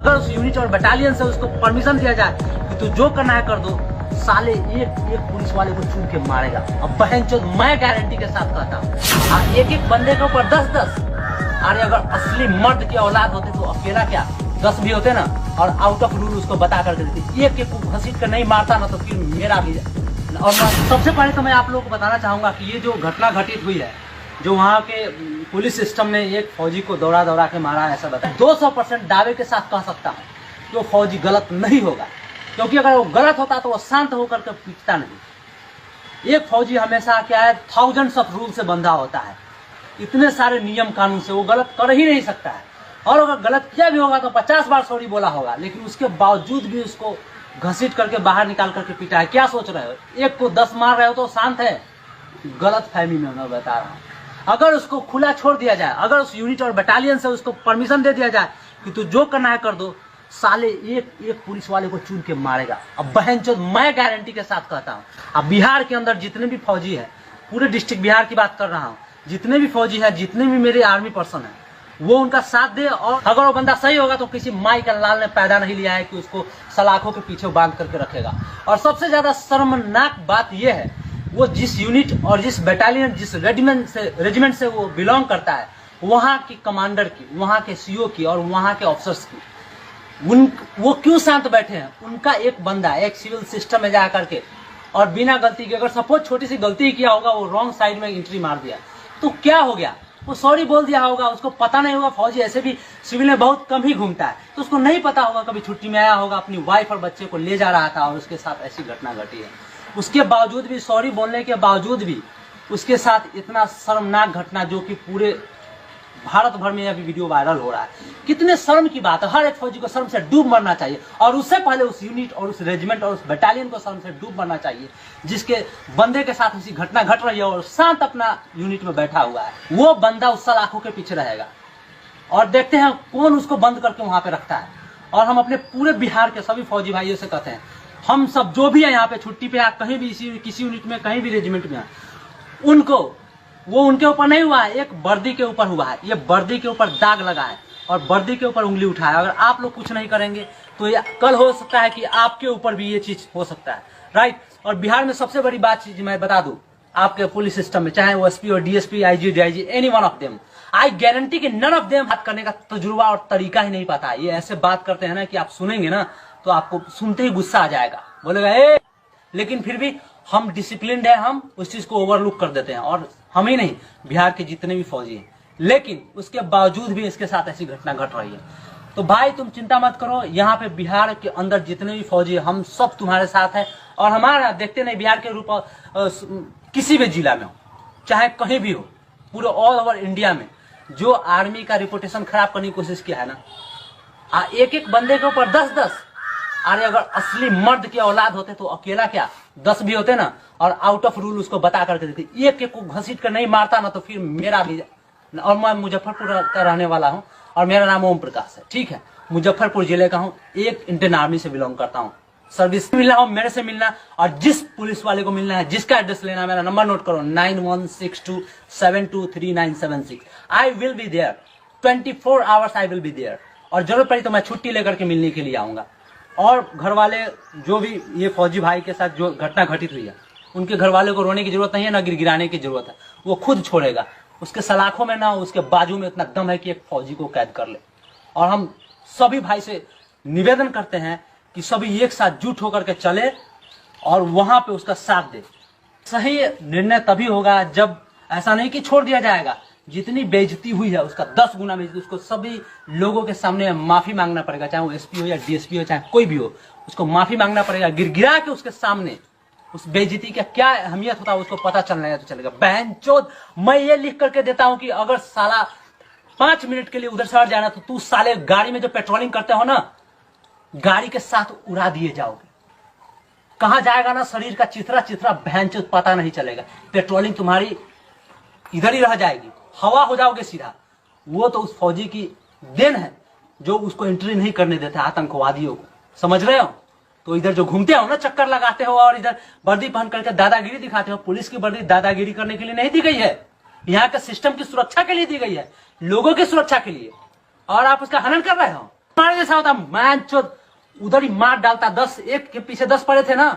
अगर उस यूनिट और बटालियन से उसको परमिशन दिया जाए कि तू जो करना है कर दो, साले एक एक पुलिस वाले को चुन के मारेगा। अब बहनचोद मैं गारंटी के साथ कहता हूँ, एक एक बंदे के ऊपर 10-10। अरे अगर असली मर्द की औलाद होते तो अकेला क्या 10 भी होते ना, और आउट ऑफ रूल उसको बता कर देते। एक एक को घसीट कर नहीं मारता ना तो फिर मेरा भी। और सबसे पहले तो मैं आप लोगों को बताना चाहूंगा कि ये जो घटना घटित हुई है, जो वहाँ के पुलिस सिस्टम ने एक फौजी को दौड़ा दौड़ा के मारा, ऐसा बताया 200% दावे के साथ कह सकता हूँ कि वो फौजी गलत नहीं होगा, क्योंकि अगर वो गलत होता तो वो शांत होकर के पीटता नहीं। एक फौजी हमेशा क्या है, थाउजेंड्स ऑफ रूल से बंधा होता है, इतने सारे नियम कानून से वो गलत कर ही नहीं सकता है। और अगर गलत किया भी होगा तो 50 बार सॉरी बोला होगा, लेकिन उसके बावजूद भी उसको घसीट करके बाहर निकाल करके पीटा है। क्या सोच रहे हो, एक को 10 मार रहे हो तो शांत है? गलत फहमी में मैं बता रहा हूँ। अगर उसको खुला छोड़ दिया जाए, अगर उस यूनिट और बटालियन से उसको परमिशन दे दिया जाए कि तू जो करना है कर दो, साले एक एक पुलिस वाले को चुन के मारेगा। अब बहनचोद मैं गारंटी के साथ कहता हूँ। अब बिहार के अंदर जितने भी फौजी है, पूरे डिस्ट्रिक्ट बिहार की बात कर रहा हूँ, जितने भी फौजी है, जितने भी मेरे आर्मी पर्सन है, वो उनका साथ दे। और अगर वो बंदा सही होगा तो किसी माई का लाल ने पैदा नहीं लिया है कि उसको सलाखों के पीछे बांध करके रखेगा। और सबसे ज्यादा शर्मनाक बात यह है, वो जिस यूनिट और जिस बटालियन, जिस रेजिमेंट से वो बिलोंग करता है, वहाँ की कमांडर की, वहाँ के सीओ की और वहाँ के ऑफिसर्स की, वो क्यों शांत बैठे हैं? उनका एक बंदा एक सिविल सिस्टम में जा करके और बिना गलती के, अगर सपोज छोटी सी गलती किया होगा, वो रॉन्ग साइड में एंट्री मार दिया तो क्या हो गया? वो सॉरी बोल दिया होगा, उसको पता नहीं होगा। फौजी ऐसे भी सिविल में बहुत कम ही घूमता है, तो उसको नहीं पता होगा, कभी छुट्टी में आया होगा, अपनी वाइफ और बच्चे को ले जा रहा था और उसके साथ ऐसी घटना घटी है। उसके बावजूद भी, सॉरी बोलने के बावजूद भी उसके साथ इतना शर्मनाक घटना, जो कि पूरे भारत भर में अभी वीडियो वायरल हो रहा है। कितने शर्म की बात है। हर एक फौजी को शर्म से डूब मरना चाहिए, और उससे पहले उस यूनिट और उस रेजिमेंट और उस बटालियन को शर्म से डूब मरना चाहिए जिसके बंदे के साथ ऐसी घटना घट रही है और शांत अपना यूनिट में बैठा हुआ है। वो बंदा उस सलाखों के पीछे रहेगा और देखते हैं कौन उसको बंद करके वहां पे रखता है। और हम अपने पूरे बिहार के सभी फौजी भाइयों से कहते हैं, हम सब जो भी है यहाँ पे छुट्टी पे, कहीं भी किसी यूनिट में, कहीं भी रेजिमेंट में, उनको, वो उनके ऊपर नहीं हुआ है, एक वर्दी के ऊपर हुआ है। ये वर्दी के ऊपर दाग लगा है और वर्दी के ऊपर उंगली उठाया। अगर आप लोग कुछ नहीं करेंगे तो ये कल हो सकता है कि आपके ऊपर भी ये चीज हो सकता है, राइट। और बिहार में सबसे बड़ी बात चीज मैं बता दूं, आपके पुलिस सिस्टम में, चाहे वो एसपी और DSP, IG, DIG, any one of them, I guarantee कि नन ऑफ देम बात करने का तजुर्बा और तरीका ही नहीं पता है। ये ऐसे बात करते हैं ना कि आप सुनेंगे ना तो आपको सुनते ही गुस्सा आ जाएगा, बोलेगा ए। लेकिन फिर भी हम डिसिप्लिन्ड है, हम उस चीज को ओवरलुक कर देते हैं। और हम ही नहीं, बिहार के जितने भी फौजी हैं, लेकिन उसके बावजूद भी इसके साथ ऐसी घटना घट रही है। तो भाई तुम चिंता मत करो, यहाँ पे बिहार के अंदर जितने भी फौजी हैं, हम सब तुम्हारे साथ हैं। और हमारा देखते नहीं, बिहार के रूप किसी भी जिला में हो, चाहे कहीं भी हो, पूरे ऑल ओवर इंडिया में जो आर्मी का रिपुटेशन खराब करने की कोशिश किया है ना, एक एक बंदे के ऊपर 10-10। अरे अगर असली मर्द की औलाद होते तो अकेला क्या 10 भी होते ना, और आउट ऑफ रूल उसको बता करके देते। एक एक को घसीट कर नहीं मारता ना तो फिर मेरा भी। और मैं मुजफ्फरपुर का रहने वाला हूँ और मेरा नाम ओम प्रकाश है, ठीक है। मुजफ्फरपुर जिले का हूँ, एक इंडियन आर्मी से बिलोंग करता हूँ। सर्विस मिलना हो मेरे से मिलना, और जिस पुलिस वाले को मिलना है, जिसका एड्रेस लेना है, मेरा नंबर नोट करो 9162723976। I will be there 24 hours, I will be there. और जरूरत पड़ी तो मैं छुट्टी लेकर के मिलने के लिए आऊंगा। और घर वाले जो भी ये फौजी भाई के साथ जो घटना घटित हुई है, उनके घर वाले को रोने की जरूरत नहीं है, ना गिड़गिड़ाने की जरूरत है। वो खुद छोड़ेगा, उसके सलाखों में ना उसके बाजू में इतना दम है कि एक फौजी को कैद कर ले। और हम सभी भाई से निवेदन करते हैं कि सभी एक साथ जुट होकर के चले और वहां पे उसका साथ दे। सही निर्णय तभी होगा जब, ऐसा नहीं कि छोड़ दिया जाएगा, जितनी बेइज्जती हुई है उसका 10 गुना बेइज्जती उसको सभी लोगों के सामने माफी मांगना पड़ेगा। चाहे वो एसपी हो या डीएसपी हो, चाहे कोई भी हो, उसको माफी मांगना पड़ेगा। गिड़गिड़ा के उसके सामने उस बेइज्जती का क्या अहमियत होता है उसको पता चलना है तो चलेगा। बहनचोद मैं ये लिख करके देता हूं कि अगर साला 5 मिनट के लिए उधर से हट जाना तो तू साले गाड़ी में जो पेट्रोलिंग करते हो ना, गाड़ी के साथ उड़ा दिए जाओगे। कहां जाएगा ना शरीर का चिथरा चिथरा, बहनचोद पता नहीं चलेगा। पेट्रोलिंग तुम्हारी इधर ही रह जाएगी, हवा हो जाओगे सीधा। वो तो उस फौजी की देन है जो उसको एंट्री नहीं करने देता आतंकवादियों को, समझ रहे हो। तो इधर जो घूमते हो ना, चक्कर लगाते हो और इधर वर्दी पहन करके दादागिरी दिखाते हो। पुलिस की वर्दी दादागिरी करने के लिए नहीं दी गई है, यहाँ के सिस्टम की सुरक्षा के लिए दी गई है, लोगों की सुरक्षा के लिए। और आप उसका हनन कर रहे हो। हमारे जैसा होता मैं उधर ही मार डालता, 10 एक के पीछे 10 पड़े थे ना,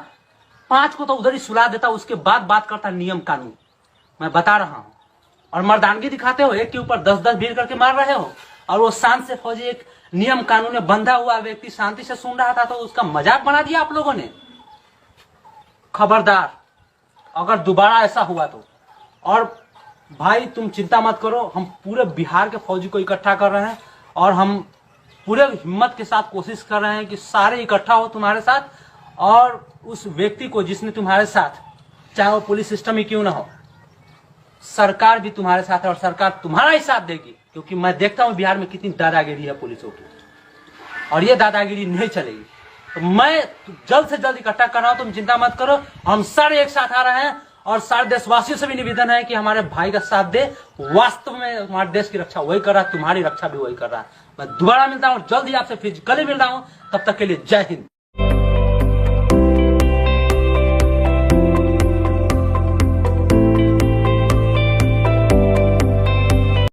5 को तो उधर ही सुला देता, उसके बाद बात करता नियम कानून। मैं बता रहा हूं। और मर्दानगी दिखाते हो, एक के ऊपर 10-10 भीड़ करके मार रहे हो। और वो शांत से फौजी एक नियम कानून में बंधा हुआ व्यक्ति शांति से सुन रहा था, तो उसका मजाक बना दिया आप लोगों ने। खबरदार अगर दोबारा ऐसा हुआ तो। और भाई तुम चिंता मत करो, हम पूरे बिहार के फौजी को इकट्ठा कर रहे हैं और हम पूरे हिम्मत के साथ कोशिश कर रहे हैं कि सारे इकट्ठा हो तुम्हारे साथ, और उस व्यक्ति को जिसने तुम्हारे साथ, चाहे वो पुलिस सिस्टम ही क्यों ना हो, सरकार भी तुम्हारे साथ है और सरकार तुम्हारा ही साथ देगी। क्योंकि मैं देखता हूं बिहार में कितनी दादागिरी है पुलिसों की, और ये दादागिरी नहीं चलेगी। तो मैं जल्द से जल्द इकट्ठा कर रहा हूं, तुम चिंता मत करो। हम सारे एक साथ आ रहे हैं और सारे देशवासियों से भी निवेदन है कि हमारे भाई का साथ दे। वास्तव में हमारे देश की रक्षा वही कर रहा है, तुम्हारी रक्षा भी वही कर रहा है। मैं दोबारा मिलता हूं, जल्द ही आपसे फिजिकली मिल रहा हूं। तब तक के लिए जय हिंद।